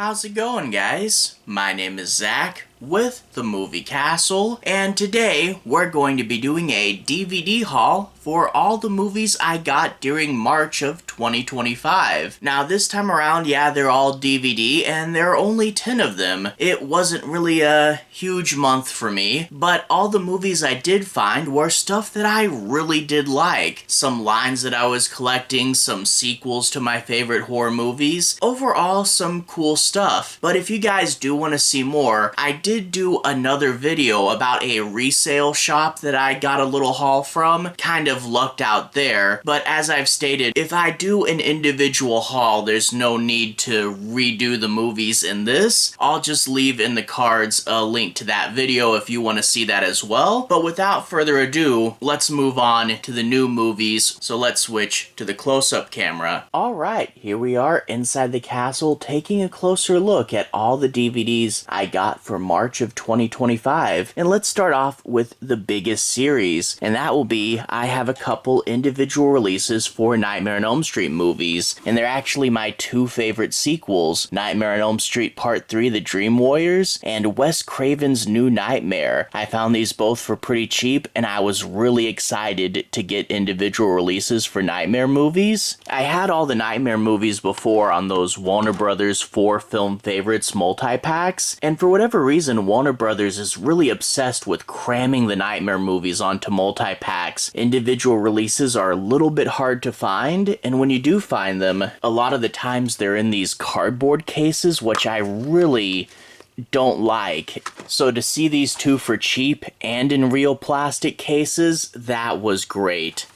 How's it going, guys? My name is Zach with the Movie Castle, and today we're going to be doing a DVD haul for all the movies I got during March of 2025. Now, this time around, yeah, they're all DVD, and there are only 10 of them. It wasn't really a huge month for me, but all the movies I did find were stuff that I really did like. Some lines that I was collecting, some sequels to my favorite horror movies. Overall, some cool stuff. But if you guys do want to see more, I did do another video about a resale shop that I got a little haul from. Kind of lucked out there, but as I've stated, if I do an individual haul, there's no need to redo the movies in this. I'll just leave in the cards a link to that video if you want to see that as well. But without further ado, let's move on to the new movies. So let's switch to the close-up camera. Alright, here we are inside the castle, taking a closer look at all the DVDs I got for March of 2025. And let's start off with the biggest series, and that will be, I have a couple individual releases for Nightmare on Elm Street movies, and they're actually my two favorite sequels, Nightmare on Elm Street Part 3 The Dream Warriors and Wes Craven's New Nightmare. I found these both for pretty cheap, and I was really excited to get individual releases for Nightmare movies. I had all the Nightmare movies before on those Warner Brothers 4 Film Favorites multi-packs, and for whatever reason, Warner Brothers is really obsessed with cramming the Nightmare movies onto multi-packs. Individual releases are a little bit hard to find, and when you do find them, a lot of the times they're in these cardboard cases, which I really don't like. So to see these two for cheap and in real plastic cases, that was great.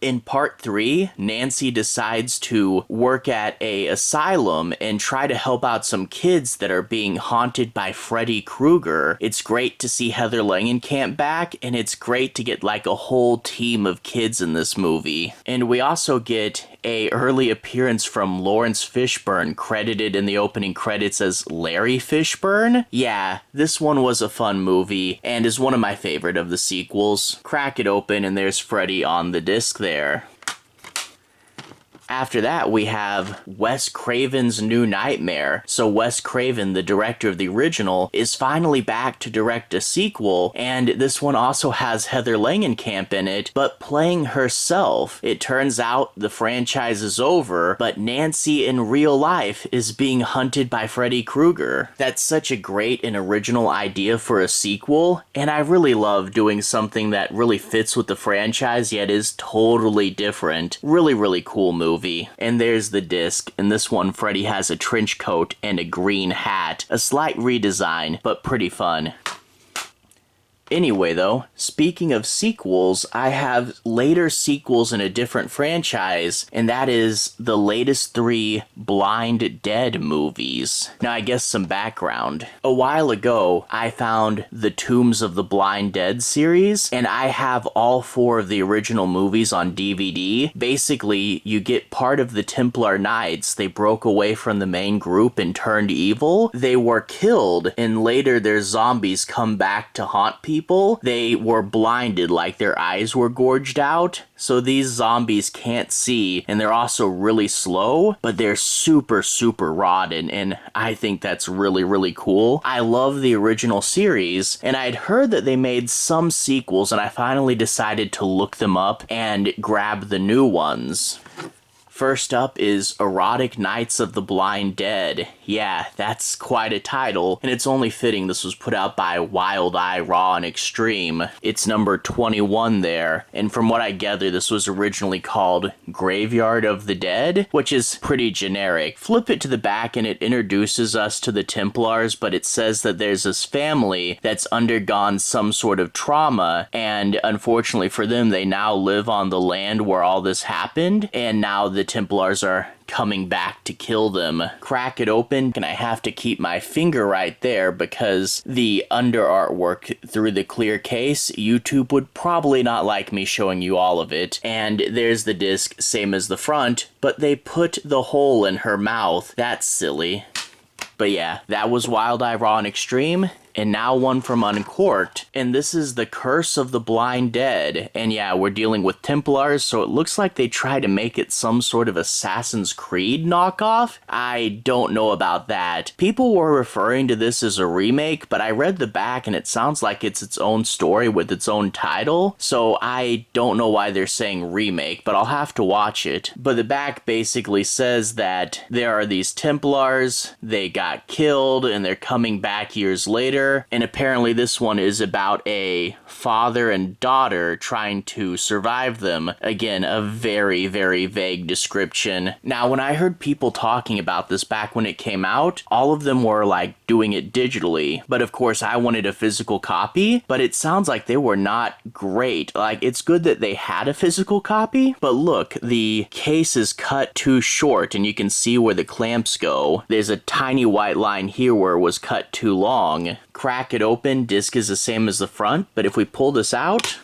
In part 3, Nancy decides to work at a asylum and try to help out some kids that are being haunted by Freddy Krueger. It's great to see Heather Langenkamp back, and it's great to get like a whole team of kids in this movie. And we also get a early appearance from Lawrence Fishburne, credited in the opening credits as Larry Fishburne. Yeah, this one was a fun movie, and is one of my favorite of the sequels. Crack it open, and there's Freddy on the disc there. After that, we have Wes Craven's New Nightmare. So Wes Craven, the director of the original, is finally back to direct a sequel, and this one also has Heather Langenkamp in it, but playing herself. It turns out the franchise is over, but Nancy in real life is being hunted by Freddy Krueger. That's such a great and original idea for a sequel, and I really love doing something that really fits with the franchise yet is totally different. Really, really cool movie. And there's the disc. In this one, Freddy has a trench coat and a green hat. A slight redesign, but pretty fun. Anyway though, speaking of sequels, I have later sequels in a different franchise, and that is the latest 3 Blind Dead movies. Now I guess some background. A while ago, I found the Tombs of the Blind Dead series, and I have all 4 of the original movies on DVD. Basically, you get part of the Templar Knights. They broke away from the main group and turned evil. They were killed, and later their zombies come back to haunt people. They were blinded, like their eyes were gorged out, so these zombies can't see, and they're also really slow, but they're super, super rotten, and I think that's really, really cool. I love the original series, and I'd heard that they made some sequels, and I finally decided to look them up and grab the new ones. First up is Erotic Nights of the Blind Dead. Yeah, that's quite a title, and it's only fitting this was put out by Wild Eye Raw and Extreme. It's number 21 there, and from what I gather, this was originally called Graveyard of the Dead, which is pretty generic. Flip it to the back and it introduces us to the Templars, but it says that there's this family that's undergone some sort of trauma, and unfortunately for them, they now live on the land where all this happened, and now the Templars are coming back to kill them. Crack it open, and I have to keep my finger right there because the under artwork through the clear case, YouTube would probably not like me showing you all of it. And there's the disc, same as the front, but they put the hole in her mouth. That's silly. But yeah, that was Wild Eye Raw and Extreme. and now one from Uncorked, and this is The Curse of the Blind Dead. And yeah, we're dealing with Templars, so it looks like they tried to make it some sort of Assassin's Creed knockoff. I don't know about that. People were referring to this as a remake, but I read the back and it sounds like it's its own story with its own title, so I don't know why they're saying remake, but I'll have to watch it. But the back basically says that there are these Templars, they got killed, and they're coming back years later, and apparently this one is about a father and daughter trying to survive them. Again, a very, very vague description. Now, when I heard people talking about this back when it came out, all of them were like doing it digitally, but of course I wanted a physical copy, but it sounds like they were not great. Like, it's good that they had a physical copy, but look, the case is cut too short and you can see where the clamps go. There's a tiny white line here where it was cut too long. Crack it open, disc is the same as the front, but if we pull this out,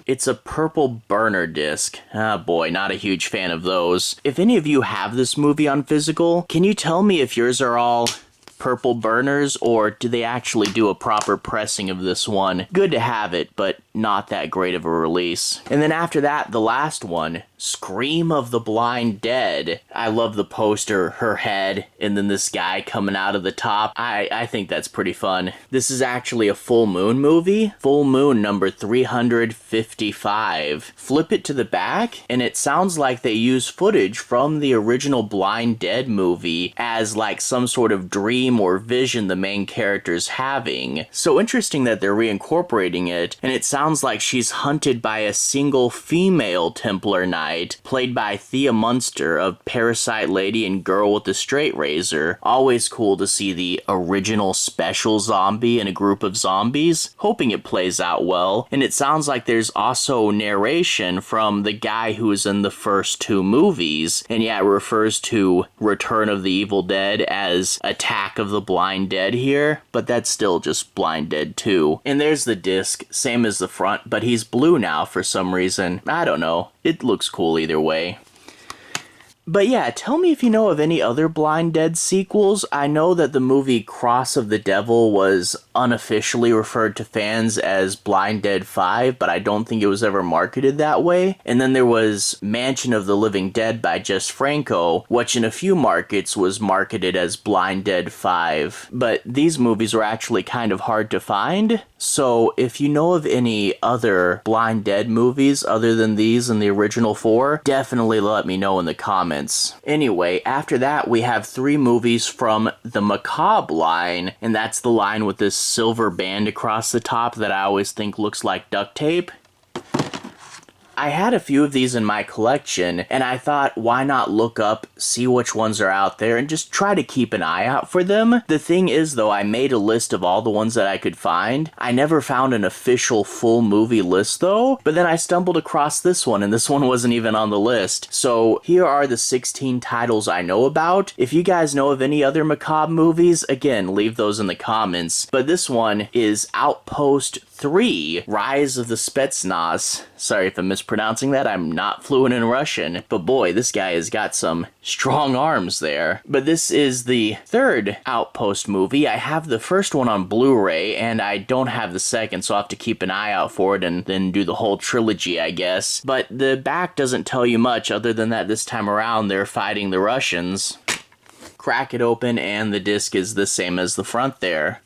it's a purple burner disc. Ah boy, not a huge fan of those. If any of you have this movie on physical, can you tell me if yours are all purple burners, or do they actually do a proper pressing of this one? Good to have it, but not that great of a release. And then after that, the last one, Scream of the Blind Dead. I love the poster, her head, and then this guy coming out of the top. I think that's pretty fun. This is actually a full moon movie. Full moon number 355. Flip it to the back, and it sounds like they use footage from the original Blind Dead movie as like some sort of dream or vision the main character's having. So interesting that they're reincorporating it, and it sounds like she's hunted by a single female Templar Knight, played by Thea Munster of Parasite Lady and Girl with the Straight Razor. Always cool to see the original special zombie in a group of zombies. Hoping it plays out well. And it sounds like there's also narration from the guy who was in the first two movies. And yeah, it refers to Return of the Evil Dead as Attack of the Blind Dead here, but that's still just Blind Dead 2. And there's the disc, same as the front, but he's blue now for some reason. I don't know. It looks cool either way. But yeah, tell me if you know of any other Blind Dead sequels. I know that the movie Cross of the Devil was unofficially referred to fans as Blind Dead 5, but I don't think it was ever marketed that way. And then there was Mansion of the Living Dead by Jess Franco, which in a few markets was marketed as Blind Dead 5. But these movies were actually kind of hard to find. So if you know of any other Blind Dead movies other than these and the original 4, definitely let me know in the comments. Anyway, after that we have 3 movies from the Macabre line, and that's the line with this silver band across the top that I always think looks like duct tape. I had a few of these in my collection, and I thought, why not look up, see which ones are out there, and just try to keep an eye out for them. The thing is, though, I made a list of all the ones that I could find. I never found an official full movie list, though, but then I stumbled across this one, and this one wasn't even on the list. So here are the 16 titles I know about. If you guys know of any other Macabre movies, again, leave those in the comments. But this one is Outpost 3, Rise of the Spetsnaz. Sorry if I'm mispronouncing that, I'm not fluent in Russian, but boy, this guy has got some strong arms there. But this is the 3rd Outpost movie. I have the first one on Blu-ray, and I don't have the second, so I'll have to keep an eye out for it and then do the whole trilogy, I guess. But the back doesn't tell you much other than that this time around they're fighting the Russians. Crack it open, and the disc is the same as the front there.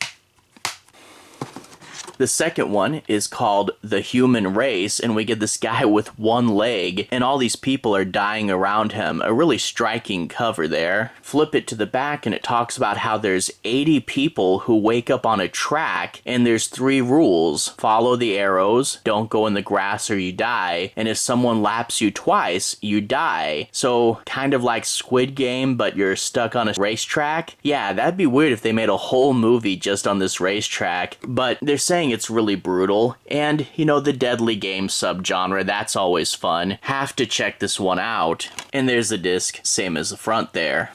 The second one is called The Human Race, and we get this guy with one leg, and all these people are dying around him. A really striking cover there. Flip it to the back, and it talks about how there's 80 people who wake up on a track, and there's 3 rules. Follow the arrows, don't go in the grass or you die, and if someone laps you twice, you die. So, kind of like Squid Game, but you're stuck on a racetrack. Yeah, that'd be weird if they made a whole movie just on this racetrack, but they're saying it's really brutal, and you know, the deadly game subgenre, that's always fun. Have to check this one out. And there's the disc, same as the front there.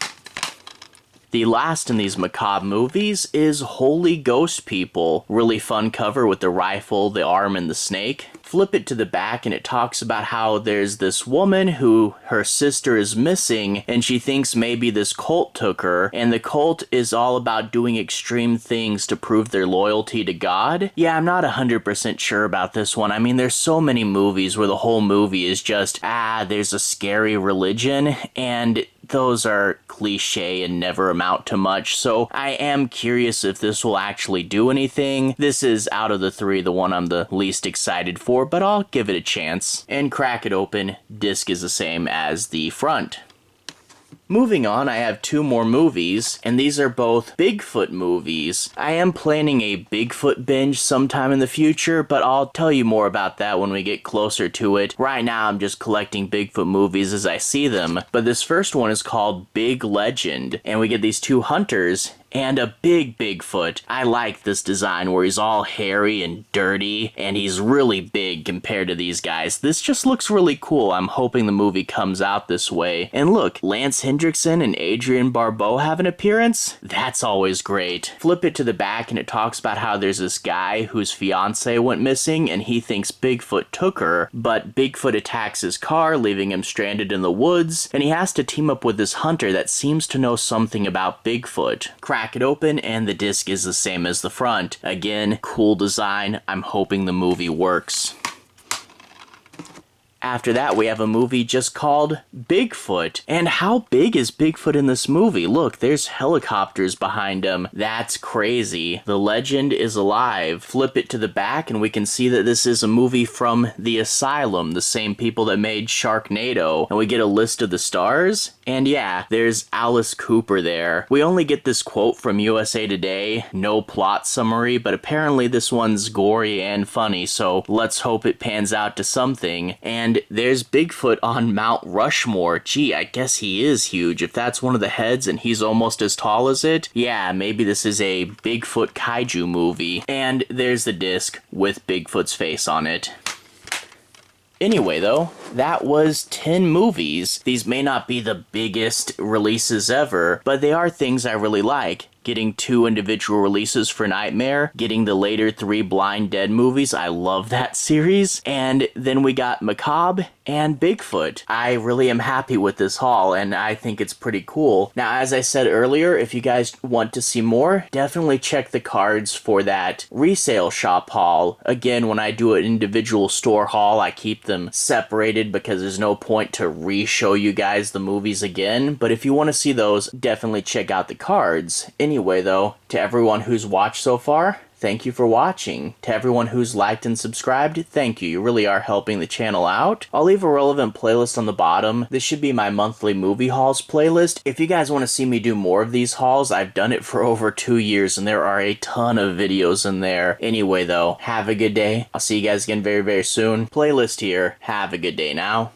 The last in these Macabre movies is Holy Ghost People. Really fun cover with the rifle, the arm, and the snake. Flip it to the back and it talks about how there's this woman who her sister is missing and she thinks maybe this cult took her, and the cult is all about doing extreme things to prove their loyalty to God. Yeah, I'm not 100% sure about this one. I mean, there's so many movies where the whole movie is just, there's a scary religion, and those are cliche and never amount to much, so I am curious if this will actually do anything. This is, out of the three, the one I'm the least excited for, but I'll give it a chance. And crack it open, disc is the same as the front. Moving on, I have two more movies, and these are both Bigfoot movies. I am planning a Bigfoot binge sometime in the future, but I'll tell you more about that when we get closer to it. Right now, I'm just collecting Bigfoot movies as I see them, but this first one is called Big Legend, and we get these two hunters and a big Bigfoot. I like this design where he's all hairy and dirty, and he's really big compared to these guys. This just looks really cool. I'm hoping the movie comes out this way. And look, Lance Hendrickson and Adrienne Barbeau have an appearance? That's always great. Flip it to the back and it talks about how there's this guy whose fiance went missing and he thinks Bigfoot took her, but Bigfoot attacks his car, leaving him stranded in the woods, and he has to team up with this hunter that seems to know something about Bigfoot. Crack it open and the disc is the same as the front. Again, cool design. I'm hoping the movie works. After that, we have a movie just called Bigfoot. And how big is Bigfoot in this movie? Look, there's helicopters behind him. That's crazy. The legend is alive. Flip it to the back and we can see that this is a movie from The Asylum, the same people that made Sharknado. And we get a list of the stars. And yeah, there's Alice Cooper there. We only get this quote from USA Today, no plot summary, but apparently this one's gory and funny, so let's hope it pans out to something. And there's Bigfoot on Mount Rushmore. Gee, I guess he is huge. If that's one of the heads and he's almost as tall as it, yeah, maybe this is a Bigfoot kaiju movie. And there's the disc with Bigfoot's face on it. Anyway, though, that was 10 movies. These may not be the biggest releases ever, but they are things I really like. Getting 2 individual releases for Nightmare, getting the later 3 Blind Dead movies, I love that series, and then we got Macabre and Bigfoot. I really am happy with this haul, and I think it's pretty cool. Now, as I said earlier, if you guys want to see more, definitely check the cards for that resale shop haul. Again, when I do an individual store haul, I keep them separated because there's no point to re-show you guys the movies again, but if you want to see those, definitely check out the cards. Anyway, though, to everyone who's watched so far, thank you for watching. To everyone who's liked and subscribed, thank you. You really are helping the channel out. I'll leave a relevant playlist on the bottom. This should be my monthly movie hauls playlist. If you guys want to see me do more of these hauls, I've done it for over 2 years and there are a ton of videos in there. Anyway, though, have a good day. I'll see you guys again very, very soon. Playlist here. Have a good day now.